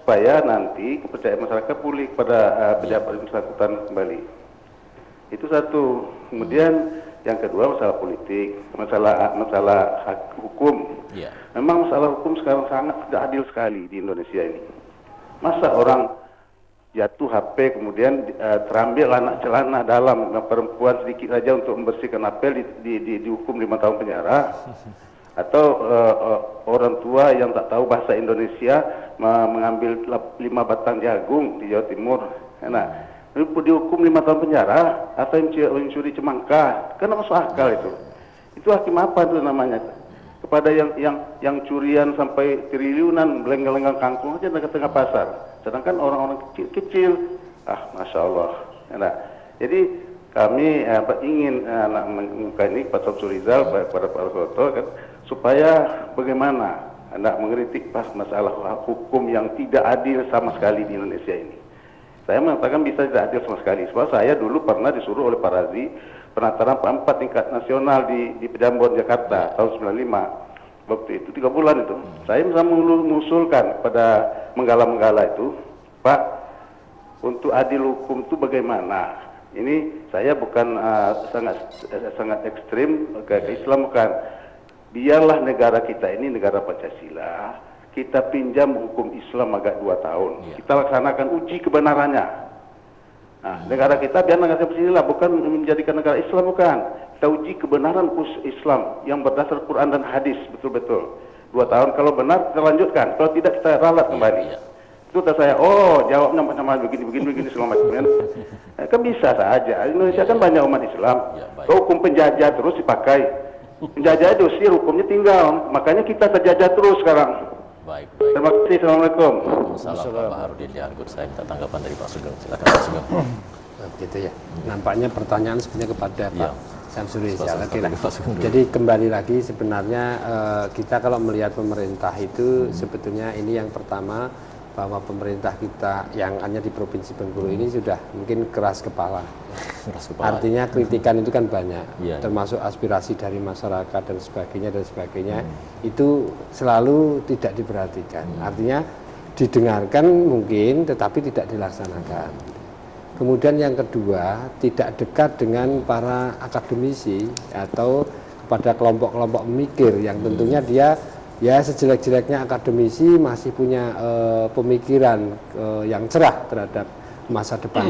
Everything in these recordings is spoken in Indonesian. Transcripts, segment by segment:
supaya nanti kepercayaan masyarakat pulih kepada pejabat yang bersangkutan kembali. Itu satu. Kemudian yang kedua masalah politik, masalah hukum. Ya. Memang masalah hukum sekarang sangat tidak adil sekali di Indonesia ini. Masa orang jatuh HP kemudian terambil anak celana dalam perempuan sedikit saja untuk membersihkan HP dihukum 5 tahun penjara. Atau orang tua yang tak tahu bahasa Indonesia mengambil 5 batang jagung di Jawa Timur, dihukum 5 tahun penjara. Atau yang mencuri cemangka, kan masuk akal itu. Itu hakim apa itu namanya? Kepada yang curian sampai triliunan belenggang-belenggang kangkung aja di tengah pasar, sedangkan orang-orang kecil, masya Allah. Jadi kami ingin mengungkapkan ini Pak Samsul Rizal kepada Pak Soto kan, supaya bagaimana mengkritik masalah hukum yang tidak adil sama sekali di Indonesia ini. Saya mengatakan bisa tidak adil sama sekali. Sebab saya dulu pernah disuruh oleh Pak Razi penataran 4 tingkat nasional di Pejambon Jakarta tahun 95. Waktu itu 3 bulan itu. Saya bisa mengusulkan kepada menggala-menggala itu, Pak, untuk adil hukum itu bagaimana? Ini saya bukan sangat ekstrim ke Islam, bukan. Biarlah negara kita ini negara Pancasila, kita pinjam hukum Islam agak 2 tahun. Kita laksanakan uji kebenarannya. Negara kita biar negara Pancasila, bukan menjadikan negara Islam, bukan. Kita uji kebenaran Islam yang berdasar Quran dan hadis betul-betul. 2 tahun, kalau benar kita lanjutkan, kalau tidak kita ralat kembali. Itu kata saya, jawabnya nama begini selama itu. Kan bisa saja. Indonesia kan banyak umat Islam. Hukum penjajah terus dipakai. Penjajah itu sih hukumnya tinggal. Makanya kita terjajah terus sekarang. Baik. Terima kasih. Assalamualaikum. Waalaikumsalam Pak Baharudin Yanggut. Saya minta tanggapan dari Pak Sugeng. Silakan Pak Sugeng. Begitu ya. Nampaknya pertanyaan sebenarnya kepada Pak Samsul Rizal. Jadi kembali lagi sebenarnya kita kalau melihat pemerintah itu sebetulnya ini yang pertama, bahwa pemerintah kita yang hanya di Provinsi Bengkulu ini sudah mungkin keras kepala. Artinya kritikan itu kan banyak, termasuk aspirasi dari masyarakat dan sebagainya, itu selalu tidak diperhatikan. Artinya didengarkan mungkin, tetapi tidak dilaksanakan. Kemudian yang kedua, tidak dekat dengan para akademisi atau kepada kelompok-kelompok pemikir yang tentunya dia sejelek-jeleknya akademisi masih punya pemikiran yang cerah terhadap masa depan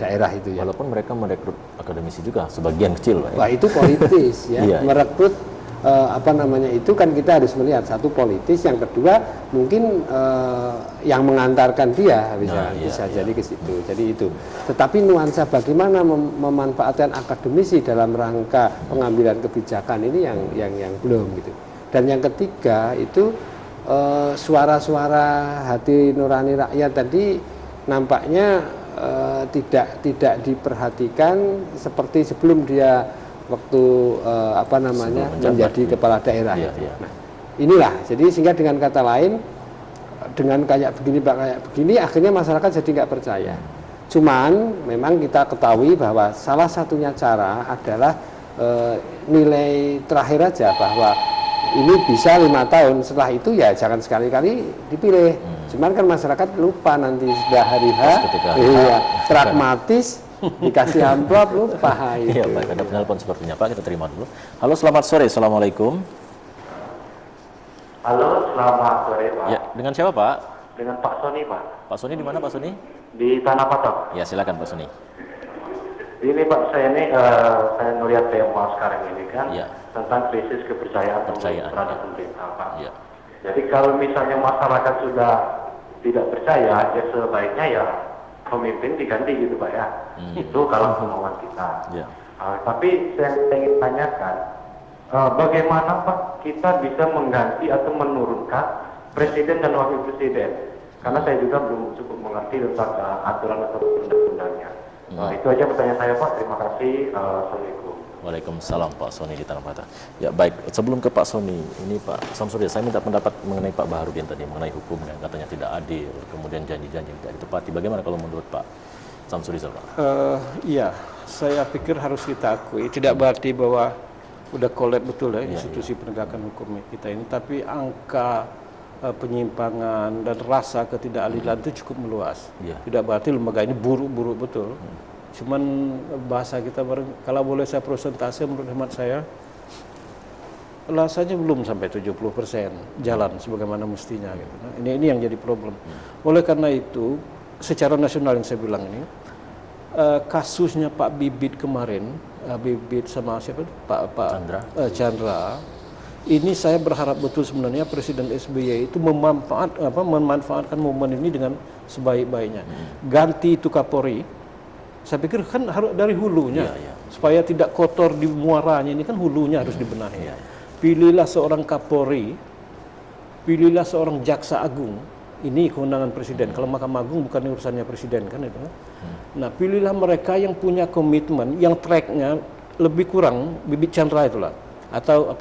daerah itu ya. Walaupun mereka merekrut akademisi juga sebagian kecil, Pak. Wah, itu politis ya. Merekrut itu kan kita harus melihat satu politis, yang kedua mungkin yang mengantarkan dia bisa jadi ke situ. Jadi itu. Tetapi nuansa bagaimana memanfaatkan akademisi dalam rangka pengambilan kebijakan ini yang belum gitu. Dan yang ketiga itu suara-suara hati nurani rakyat tadi nampaknya tidak diperhatikan seperti sebelum dia waktu menjadi kepala daerah. Nah, inilah jadi sehingga dengan kata lain dengan kayak begini akhirnya masyarakat jadi nggak percaya. Cuman memang kita ketahui bahwa salah satunya cara adalah nilai terakhir aja bahwa ini bisa 5 tahun, setelah itu ya jangan sekali-kali dipilih. Cuman kan masyarakat lupa nanti sudah hari H, pragmatis, dikasih amplop lupa. Iya, Pak, ada penelpon sepertinya, Pak, kita terima dulu. Halo, selamat sore, Assalamualaikum. Halo, selamat sore, Pak. Ya, dengan siapa, Pak? Dengan Pak Soni, Pak. Pak Soni di mana, Pak Soni? Di Tanah Patok. Ya, silakan Pak Soni. Ini Pak, saya melihat tema sekarang ini kan tentang krisis kepercayaan terhadap pemerintah, Pak. Ya. Jadi kalau misalnya masyarakat sudah tidak percaya, ya sebaiknya ya pemimpin diganti gitu, Pak ya. Itu kalau kemauan kita. Tapi saya ingin tanyakan, bagaimana Pak kita bisa mengganti atau menurunkan presiden dan wakil presiden? Karena saya juga belum cukup mengerti tentang aturan atau undang-undangnya. Itu aja pertanyaan saya, Pak. Terima kasih. Assalamualaikum. Waalaikumsalam, Pak Soni di Tanah Patah. Ya, baik. Sebelum ke Pak Soni, ini Pak Samsul, saya minta pendapat mengenai Pak Baharudin tadi, mengenai hukum yang katanya tidak adil, kemudian janji-janji yang tidak ditepati. Bagaimana kalau menurut Pak Samsul Rizal, Pak? Iya, saya pikir harus kita akui. Tidak berarti bahwa udah kolab betul ya institusi penegakan hukum kita ini, tapi angka penyimpangan dan rasa ketidakadilan itu cukup meluas. Ya. Tidak berarti lembaga ini buruk-buruk betul. Cuman bahasa kita kalau boleh saya persentase menurut hemat saya rasanya belum sampai 70% jalan sebagaimana mestinya gitu. Nah, ini yang jadi problem. Oleh karena itu secara nasional yang saya bilang ini kasusnya Pak Bibit kemarin, Bibit sama siapa itu? Pak Chandra. Ini saya berharap betul sebenarnya Presiden SBY itu memanfaatkan momen ini dengan sebaik-baiknya. Ganti itu Kapolri, saya pikir kan harus dari hulunya, supaya tidak kotor di muaranya, ini kan hulunya harus dibenahi. Pilihlah seorang Kapolri, pilihlah seorang Jaksa Agung, ini kewenangan Presiden. Kalau Mahkamah Agung bukan urusannya Presiden kan itu. Nah, pilihlah mereka yang punya komitmen, yang tracknya lebih kurang Bibit Chandra itulah. Atau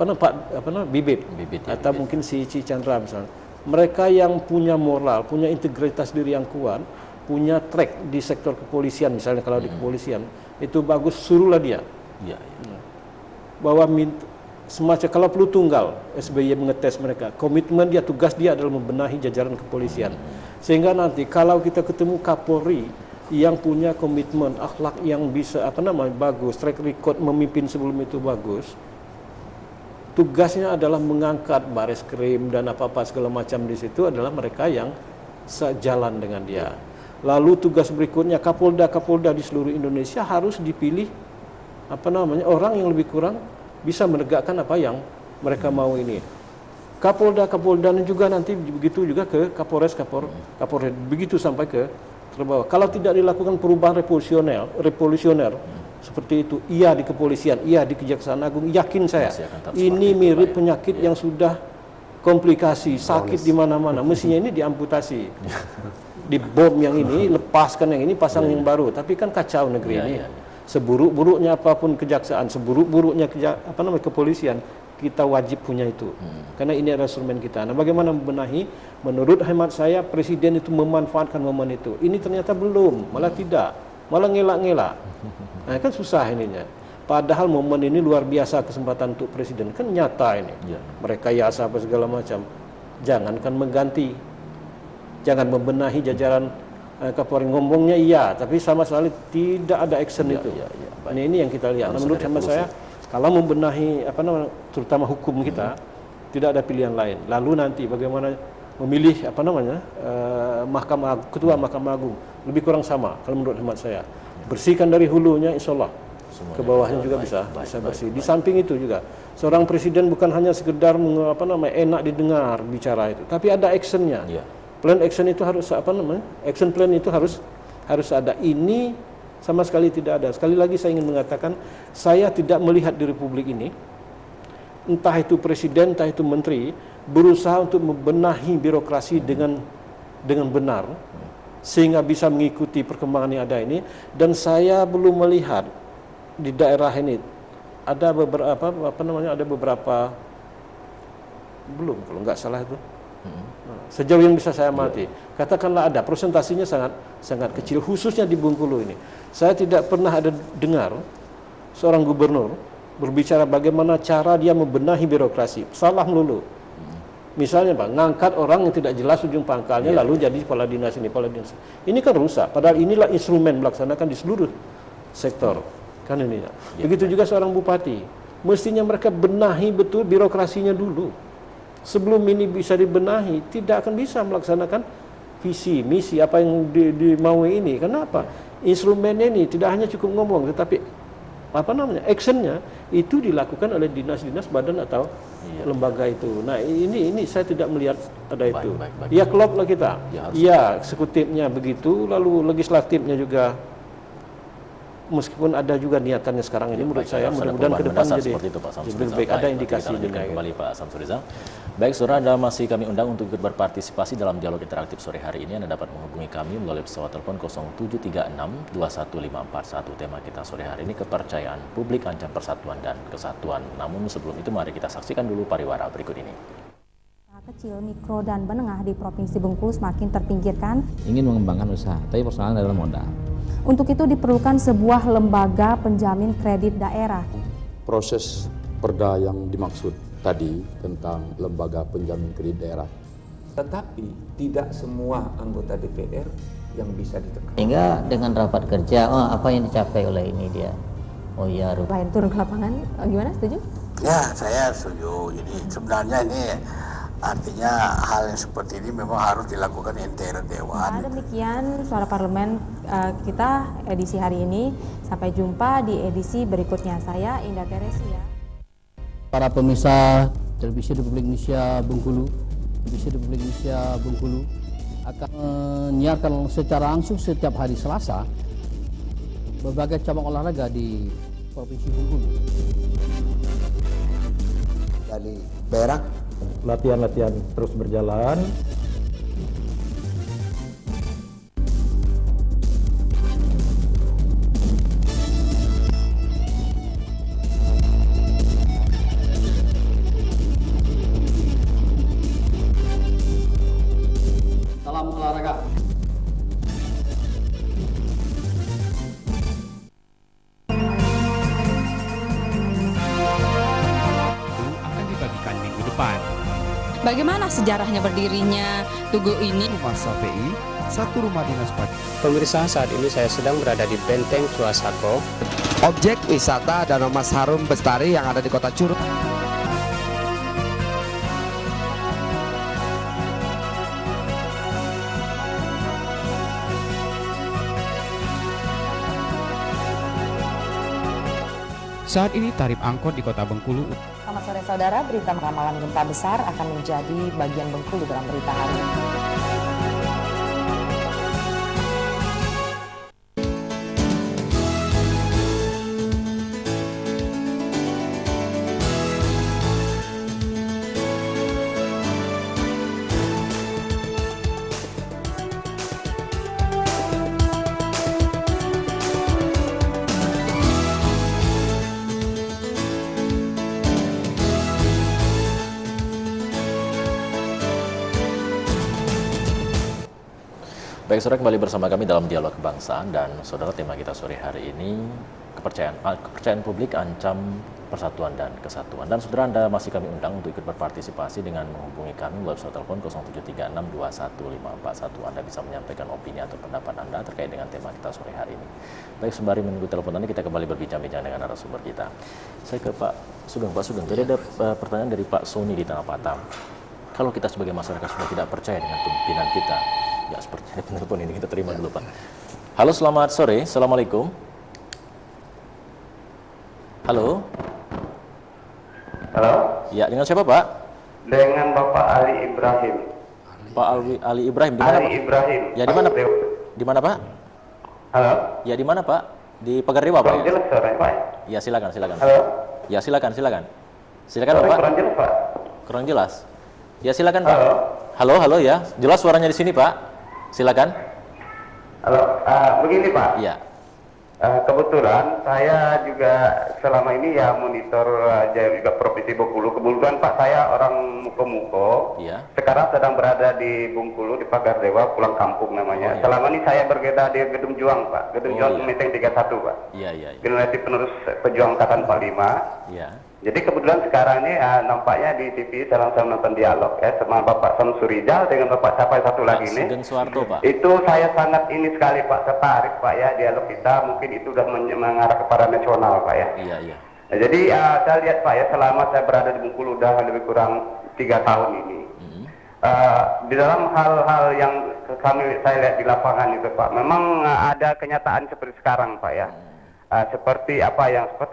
Bibit atau Bibit. Mungkin si Chandra misalnya, mereka yang punya moral, punya integritas diri yang kuat, punya track di sektor kepolisian misalnya kalau di kepolisian itu bagus, suruhlah dia. Bahwa semacam kalau perlu tunggal SBY mengetes mereka, komitmen dia, tugas dia adalah membenahi jajaran kepolisian, sehingga nanti kalau kita ketemu Kapolri yang punya komitmen, akhlak yang bisa bagus, track record memimpin sebelum itu bagus, tugasnya adalah mengangkat baris krim dan apa-apa segala macam di situ adalah mereka yang sejalan dengan dia. Lalu tugas berikutnya Kapolda di seluruh Indonesia harus dipilih orang yang lebih kurang bisa menegakkan apa yang mereka mau ini. Kapolda juga nanti begitu juga ke Kapolres, begitu sampai ke terbawah. Kalau tidak dilakukan perubahan revolusioner seperti itu, iya di kepolisian, iya di Kejaksaan Agung, yakin saya ini mirip penyakit yang sudah komplikasi, sakit di mana-mana. Mestinya ini diamputasi, dibom yang ini, lepaskan yang ini, pasang yang baru. Tapi kan kacau negeri ini. Seburuk-buruknya apapun kejaksaan, seburuk-buruknya kepolisian, kita wajib punya itu. Karena ini adalah instrumen kita. Nah, bagaimana membenahi? Menurut hemat saya, Presiden itu memanfaatkan momen itu. Ini ternyata belum, malah tidak. Malah ngelak-ngelak. Nah, kan susah ininya. Padahal momen ini luar biasa kesempatan untuk Presiden. Kan nyata ini. Mereka apa segala macam. Jangankan mengganti. Jangan membenahi jajaran Kapolri. Ngomongnya iya, tapi sama sekali tidak ada action itu. Ini yang kita lihat. Nah, menurut hemat saya, kalau membenahi terutama hukum kita, tidak ada pilihan lain. Lalu nanti bagaimana memilih ketua Mahkamah Agung lebih kurang sama kalau menurut hemat saya. Bersihkan dari hulunya, insya Allah ke bawahnya juga bisa bersih. Di samping itu juga seorang presiden bukan hanya sekedar enak didengar bicara itu, tapi ada actionnya. Plan action itu harus action plan itu harus ada. Ini sama sekali tidak ada. Sekali lagi saya ingin mengatakan, saya tidak melihat di Republik ini entah itu presiden, entah itu menteri berusaha untuk membenahi birokrasi dengan benar sehingga bisa mengikuti perkembangan yang ada ini. Dan saya belum melihat di daerah ini ada beberapa belum, kalau nggak salah itu. Sejauh yang bisa saya amati, katakanlah ada, presentasinya sangat kecil, khususnya di Bengkulu ini. Saya tidak pernah ada dengar seorang gubernur berbicara bagaimana cara dia membenahi birokrasi. Salah melulu. Misalnya ngangkat orang yang tidak jelas ujung pangkalnya lalu jadi kepala dinas ini, kepala dinas. Ini kan rusak. Padahal inilah instrumen melaksanakan di seluruh sektor. Kan ini. Begitu juga seorang bupati. Mestinya mereka benahi betul birokrasinya dulu. Sebelum ini bisa dibenahi, tidak akan bisa melaksanakan visi, misi apa yang dimaui ini. Kenapa? Instrumennya ini tidak hanya cukup ngomong, tetapi actionnya itu dilakukan oleh dinas-dinas, badan atau lembaga itu. Nah, ini saya tidak melihat ada itu. Ya klop lah kita. Ya eksekutifnya begitu, lalu legislatifnya juga. Meskipun ada juga niatannya sekarang ini, menurut saya mudah-mudahan ke depan jadi lebih baik, ada indikasi kembali Pak Samsur Rizal. Baik, saudara, Anda masih kami undang untuk ikut berpartisipasi dalam dialog interaktif sore hari ini. Anda dapat menghubungi kami melalui pesawat telepon 0736-21541. Tema kita sore hari ini, kepercayaan publik ancam persatuan dan kesatuan. Namun sebelum itu mari kita saksikan dulu pariwara berikut ini. Kecil, mikro, dan menengah di Provinsi Bengkulu semakin terpinggirkan. Ingin mengembangkan usaha, tapi persoalan adalah modal. Untuk itu diperlukan sebuah lembaga penjamin kredit daerah. Proses perda yang dimaksud tadi tentang lembaga penjamin kredit daerah Tetapi tidak semua anggota DPR yang bisa ditekan. Sehingga dengan rapat kerja, apa yang dicapai oleh ini dia? Oh iya, Lain turun ke lapangan, gimana, setuju? Ya, saya setuju. Jadi sebenarnya ini artinya hal yang seperti ini memang harus dilakukan inter dewan. Demikian suara parlemen kita edisi hari ini. Sampai jumpa di edisi berikutnya. Saya Indah Teresia. Para pemirsa Televisi Republik Indonesia Bengkulu, Televisi Republik Indonesia Bengkulu akan menyiarkan secara langsung setiap hari Selasa berbagai cabang olahraga di Provinsi Bengkulu. Dari Perak, latihan-latihan terus berjalan. Salam olahraga. Akan dibagikan minggu depan. Bagaimana sejarahnya berdirinya Tugu ini? Rumah SAPI, satu rumah dinas pajak. Pemirsa, saat ini saya sedang berada di Benteng Suasako. Objek wisata Danau Mas Harum Bestari yang ada di Kota Curug. Saat ini tarif angkot di Kota Bengkulu. Selamat sore saudara, berita ramalan gempa besar akan menjadi bagian Bengkulu dalam berita hari ini. Baik, saudara, kembali bersama kami dalam Dialog Kebangsaan, dan saudara, tema kita sore hari ini kepercayaan publik ancam persatuan dan kesatuan. Dan saudara, Anda masih kami undang untuk ikut berpartisipasi dengan menghubungi kami melalui telepon 0736215541. Anda bisa menyampaikan opini atau pendapat Anda terkait dengan tema kita sore hari ini. Baik, sembari menunggu telepon Anda, kita kembali berbincang-bincang dengan narasumber kita. Saya ke Pak Sugeng. Pak Sugeng, tadi ada pertanyaan dari Pak Sony di Tanah Batam. Kalau kita sebagai masyarakat sudah tidak percaya dengan pimpinan kita, ya seperti penelpon ini kita terima dulu, Pak. Halo, selamat sore. Assalamualaikum. Halo. Halo. Ya, dengan siapa, Pak? Dengan Bapak Ali Ibrahim. Pak Ali Ibrahim di mana, Ali Pak? Ibrahim. Ya, di mana? Di mana, Pak? Halo. Ya, di mana, Pak? Di Pagardewa, Pak? Kurang jelas suaranya, Pak. Ya, silakan. Halo. Ya, silakan. Silakan, Suaranya Bapak. kurang jelas, Pak. Kurang jelas. Ya, silakan, Pak. Halo, ya. Jelas suaranya di sini, Pak. Silakan. Halo, begini, Pak. Iya. Kebetulan saya juga selama ini ya monitor juga Provinsi Bengkulu. Kebetulan Pak, saya orang Muko-Muko. Iya. Sekarang sedang berada di Bengkulu, di Pagardewa, pulang kampung namanya. Selama ini saya bergeda di Gedung Juang, Pak. Gedung Juang Menteng 31, Pak. Iya. Generasi penerus pejuang angkatan 45. Iya. Jadi kebetulan sekarang ini nampaknya di TV saya langsung nonton dialog ya sama Bapak Samsurijal dengan Bapak siapa satu lagi ini. Sugeng Suwarto, Pak. Itu saya sangat ini sekali, Pak, tertarik, Pak, ya, dialog kita mungkin itu sudah mengarah kepada nasional, Pak, ya. Iya. Nah, jadi saya lihat, Pak, ya, selama saya berada di Bengkulu udah lebih kurang 3 tahun ini. Di dalam hal-hal yang saya lihat di lapangan itu, Pak, memang ada kenyataan seperti sekarang, Pak, ya. Seperti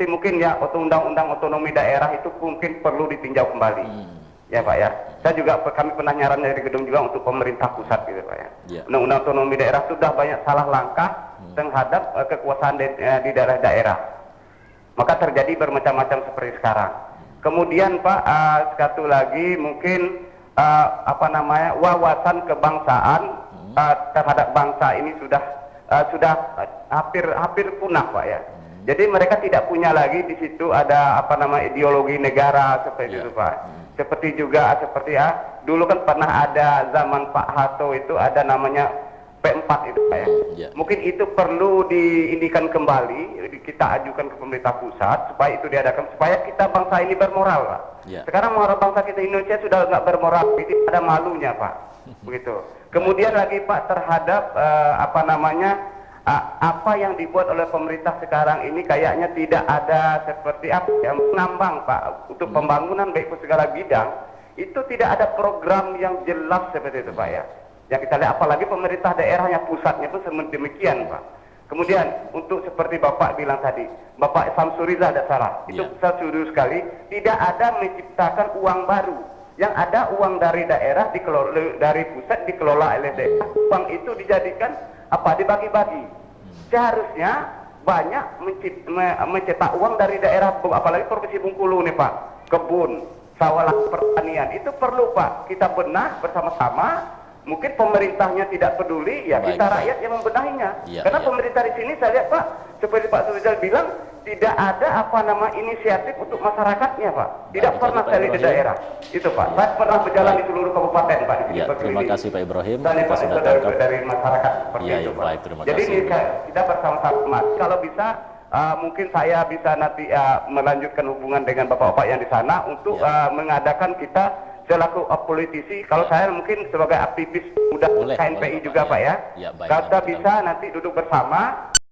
mungkin ya undang-undang otonomi daerah itu mungkin perlu ditinjau kembali, ya, Pak, ya. Kami pernah nyaran dari Gedung juga untuk pemerintah pusat gitu, Pak, ya. Undang-undang otonomi daerah sudah banyak salah langkah terhadap kekuasaan di daerah-daerah, maka terjadi bermacam-macam seperti sekarang. Kemudian, Pak, satu lagi mungkin wawasan kebangsaan terhadap bangsa ini sudah hampir punah, Pak, ya. Jadi mereka tidak punya lagi di situ ada ideologi negara seperti itu, Pak. Seperti dulu kan pernah ada zaman Pak Harto itu ada namanya P4 itu, Pak, ya. Mungkin itu perlu diindikan kembali, kita ajukan ke pemerintah pusat supaya itu diadakan supaya kita bangsa ini bermoral, Pak. Sekarang moral bangsa kita Indonesia sudah nggak bermoral, tidak ada malunya, Pak. begitu. Kemudian lagi Pak terhadap apa yang dibuat oleh pemerintah sekarang ini kayaknya tidak ada seperti apa yang mengambang Pak untuk pembangunan baik ke segala bidang, itu tidak ada program yang jelas seperti itu Pak ya. Yang kita lihat apalagi pemerintah daerahnya, pusatnya pun demikian Pak. Kemudian untuk seperti Bapak bilang tadi, Bapak Samsuriza ada salah, itu saya setuju sekali, tidak ada menciptakan uang baru. Yang ada uang dari daerah dari pusat dikelola oleh daerah, uang itu dijadikan dibagi-bagi. Seharusnya banyak mencetak uang dari daerah, apalagi Provinsi Bengkulu nih Pak, kebun, sawah, pertanian, itu perlu Pak kita benah bersama-sama. Mungkin pemerintahnya tidak peduli, ya kita rakyat yang membenahinya. Karena pemerintah di sini saya lihat Pak, seperti Pak Surijal bilang, tidak ada inisiatif untuk masyarakatnya Pak. Tidak pernah saya lihat di daerah. Itu Pak. Saya pernah berjalan di seluruh kabupaten Pak. Di sini terima kasih Pak Ibrahim. Kita sudah dari masyarakat seperti itu Pak. Baik, terima Jadi kasih. kita bersama-sama. Kalau bisa mungkin saya bisa nanti melanjutkan hubungan dengan bapak-bapak yang di sana untuk mengadakan kita selaku politisi, kalau saya mungkin sebagai aktivis muda KNPI juga Pak ya, kita bisa nanti duduk bersama